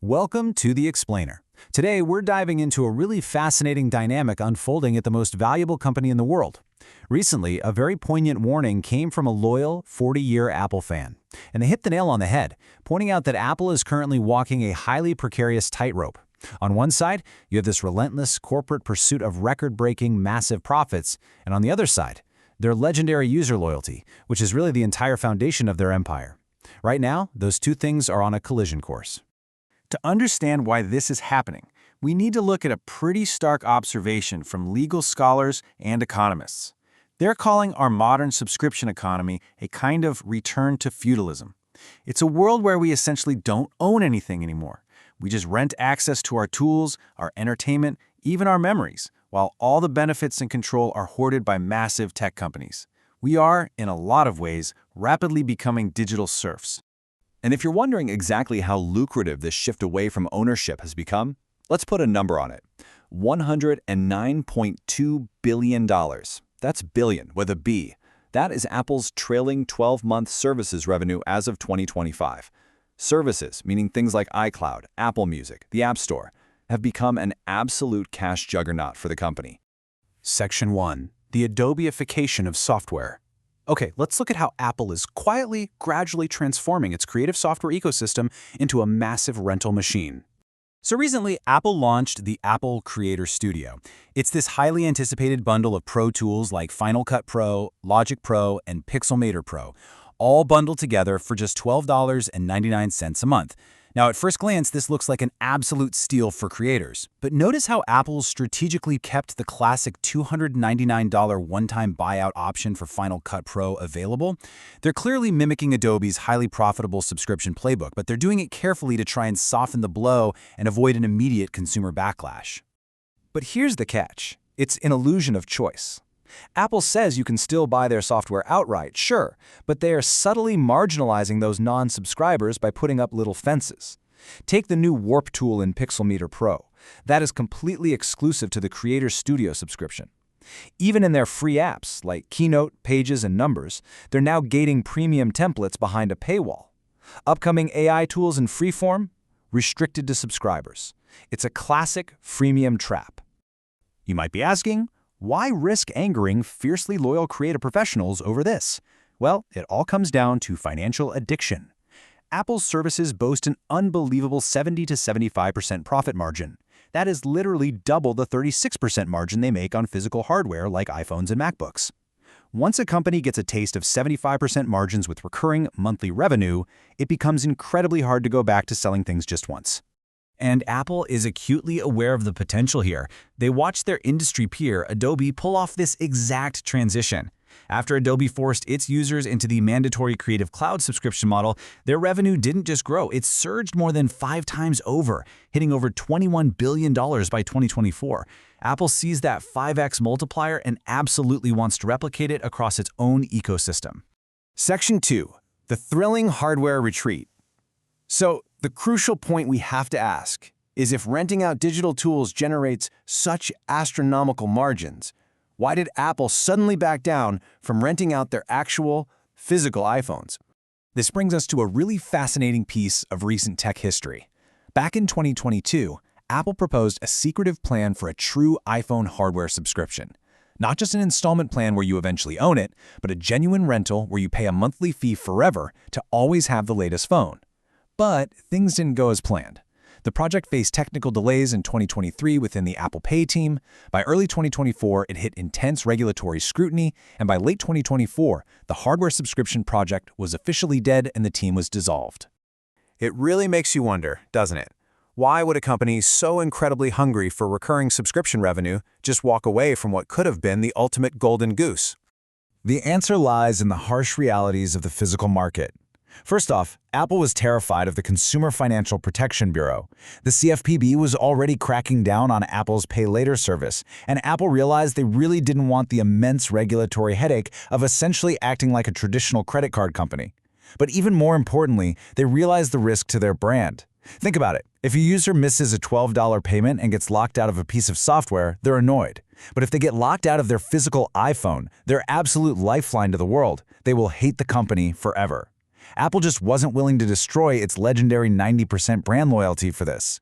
Welcome to The Explainer. Today, we're diving into a really fascinating dynamic unfolding at the most valuable company in the world. Recently, a very poignant warning came from a loyal 40-year Apple fan, and they hit the nail on the head, pointing out that Apple is currently walking a highly precarious tightrope. On one side, you have this relentless corporate pursuit of record-breaking massive profits, and on the other side, their legendary user loyalty, which is really the entire foundation of their empire. Right now, those two things are on a collision course. To understand why this is happening, we need to look at a pretty stark observation from legal scholars and economists. They're calling our modern subscription economy a kind of return to feudalism. It's a world where we essentially don't own anything anymore. We just rent access to our tools, our entertainment, even our memories, while all the benefits and control are hoarded by massive tech companies. We are, in a lot of ways, rapidly becoming digital serfs. And if you're wondering exactly how lucrative this shift away from ownership has become, let's put a number on it. $109.2 billion. That's billion with a B. That is Apple's trailing 12-month services revenue as of 2025. Services, meaning things like iCloud, Apple Music, the App Store, have become an absolute cash juggernaut for the company. Section 1. The Adobe-ification of software. Okay, let's look at how Apple is quietly, gradually transforming its creative software ecosystem into a massive rental machine. So recently, Apple launched the Apple Creator Studio. It's this highly anticipated bundle of pro tools like Final Cut Pro, Logic Pro, and Pixelmator Pro, all bundled together for just $12.99 a month. Now, at first glance, this looks like an absolute steal for creators. But notice how Apple strategically kept the classic $299 one-time buyout option for Final Cut Pro available. They're clearly mimicking Adobe's highly profitable subscription playbook, but they're doing it carefully to try and soften the blow and avoid an immediate consumer backlash. But here's the catch. It's an illusion of choice. Apple says you can still buy their software outright, sure, but they are subtly marginalizing those non-subscribers by putting up little fences. Take the new Warp tool in Pixelmator Pro. That is completely exclusive to the Creator Studio subscription. Even in their free apps, like Keynote, Pages, and Numbers, they're now gating premium templates behind a paywall. Upcoming AI tools in freeform? Restricted to subscribers. It's a classic freemium trap. You might be asking, why risk angering fiercely loyal creative professionals over this? Well, it all comes down to financial addiction. Apple's services boast an unbelievable 70 to 75% profit margin. That is literally double the 36% margin they make on physical hardware like iPhones and MacBooks. Once a company gets a taste of 75% margins with recurring monthly revenue, it becomes incredibly hard to go back to selling things just once. And Apple is acutely aware of the potential here. They watched their industry peer, Adobe, pull off this exact transition. After Adobe forced its users into the mandatory Creative Cloud subscription model, their revenue didn't just grow, it surged more than 5 times over, hitting over $21 billion by 2024. Apple sees that 5x multiplier and absolutely wants to replicate it across its own ecosystem. Section 2. The thrilling hardware retreat. So, the crucial point we have to ask is if renting out digital tools generates such astronomical margins, why did Apple suddenly back down from renting out their actual physical iPhones? This brings us to a really fascinating piece of recent tech history. Back in 2022, Apple proposed a secretive plan for a true iPhone hardware subscription. Not just an installment plan where you eventually own it, but a genuine rental where you pay a monthly fee forever to always have the latest phone. But things didn't go as planned. The project faced technical delays in 2023 within the Apple Pay team. By early 2024, it hit intense regulatory scrutiny, and by late 2024, the hardware subscription project was officially dead and the team was dissolved. It really makes you wonder, doesn't it? Why would a company so incredibly hungry for recurring subscription revenue just walk away from what could have been the ultimate golden goose? The answer lies in the harsh realities of the physical market. First off, Apple was terrified of the Consumer Financial Protection Bureau. The CFPB was already cracking down on Apple's Pay Later service, and Apple realized they really didn't want the immense regulatory headache of essentially acting like a traditional credit card company. But even more importantly, they realized the risk to their brand. Think about it. If a user misses a $12 payment and gets locked out of a piece of software, they're annoyed. But if they get locked out of their physical iPhone, their absolute lifeline to the world, they will hate the company forever. Apple just wasn't willing to destroy its legendary 90% brand loyalty for this.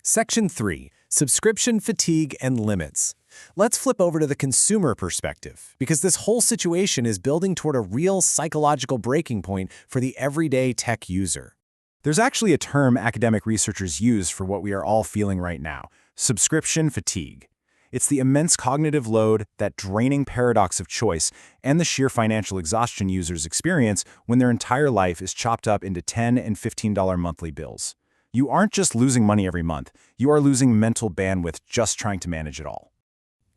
Section 3. Subscription fatigue and limits. Let's flip over to the consumer perspective, because this whole situation is building toward a real psychological breaking point for the everyday tech user. There's actually a term academic researchers use for what we are all feeling right now: subscription fatigue. It's the immense cognitive load, that draining paradox of choice, and the sheer financial exhaustion users experience when their entire life is chopped up into $10 and $15 monthly bills. You aren't just losing money every month, you are losing mental bandwidth just trying to manage it all.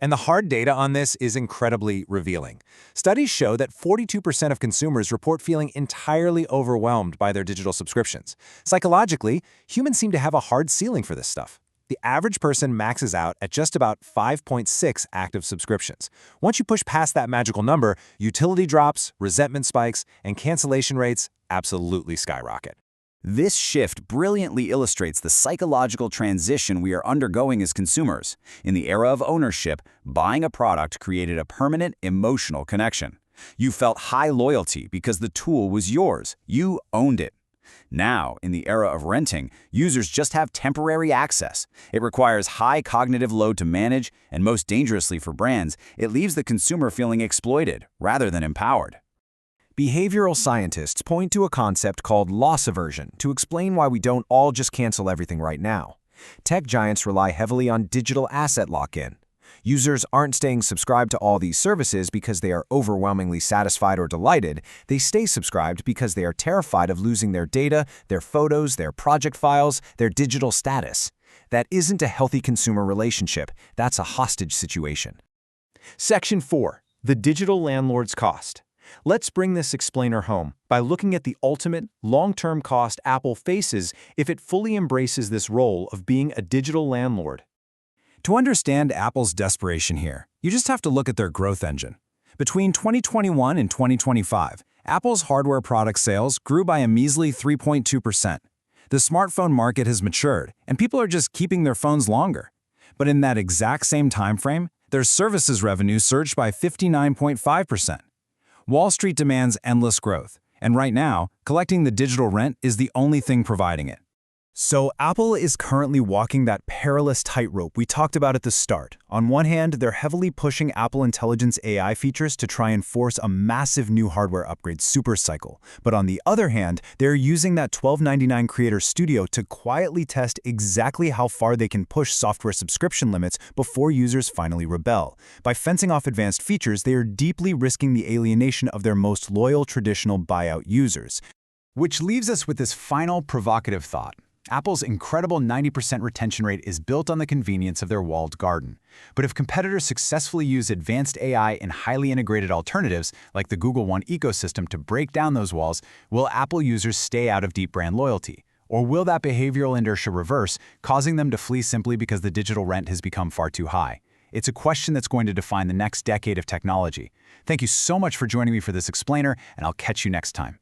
And the hard data on this is incredibly revealing. Studies show that 42% of consumers report feeling entirely overwhelmed by their digital subscriptions. Psychologically, humans seem to have a hard ceiling for this stuff. The average person maxes out at just about 5.6 active subscriptions. Once you push past that magical number, utility drops, resentment spikes, and cancellation rates absolutely skyrocket. This shift brilliantly illustrates the psychological transition we are undergoing as consumers. In the era of ownership, buying a product created a permanent emotional connection. You felt high loyalty because the tool was yours. You owned it. Now, in the era of renting, users just have temporary access. It requires high cognitive load to manage, and most dangerously for brands, it leaves the consumer feeling exploited rather than empowered. Behavioral scientists point to a concept called loss aversion to explain why we don't all just cancel everything right now. Tech giants rely heavily on digital asset lock-in. Users aren't staying subscribed to all these services because they are overwhelmingly satisfied or delighted. They stay subscribed because they are terrified of losing their data, their photos, their project files, their digital status. That isn't a healthy consumer relationship. That's a hostage situation. Section 4. The digital landlord's cost. Let's bring this explainer home by looking at the ultimate, long-term cost Apple faces if it fully embraces this role of being a digital landlord. To understand Apple's desperation here, you just have to look at their growth engine. Between 2021 and 2025, Apple's hardware product sales grew by a measly 3.2%. The smartphone market has matured, and people are just keeping their phones longer. But in that exact same time frame, their services revenue surged by 59.5%. Wall Street demands endless growth, and right now, collecting the digital rent is the only thing providing it. So Apple is currently walking that perilous tightrope we talked about at the start. On one hand, they're heavily pushing Apple Intelligence AI features to try and force a massive new hardware upgrade supercycle. But on the other hand, they're using that $12.99 Creator Studio to quietly test exactly how far they can push software subscription limits before users finally rebel. By fencing off advanced features, they are deeply risking the alienation of their most loyal traditional buyout users. Which leaves us with this final provocative thought. Apple's incredible 90% retention rate is built on the convenience of their walled garden. But if competitors successfully use advanced AI and highly integrated alternatives, like the Google One ecosystem, to break down those walls, will Apple users stay out of deep brand loyalty? Or will that behavioral inertia reverse, causing them to flee simply because the digital rent has become far too high? It's a question that's going to define the next decade of technology. Thank you so much for joining me for this explainer, and I'll catch you next time.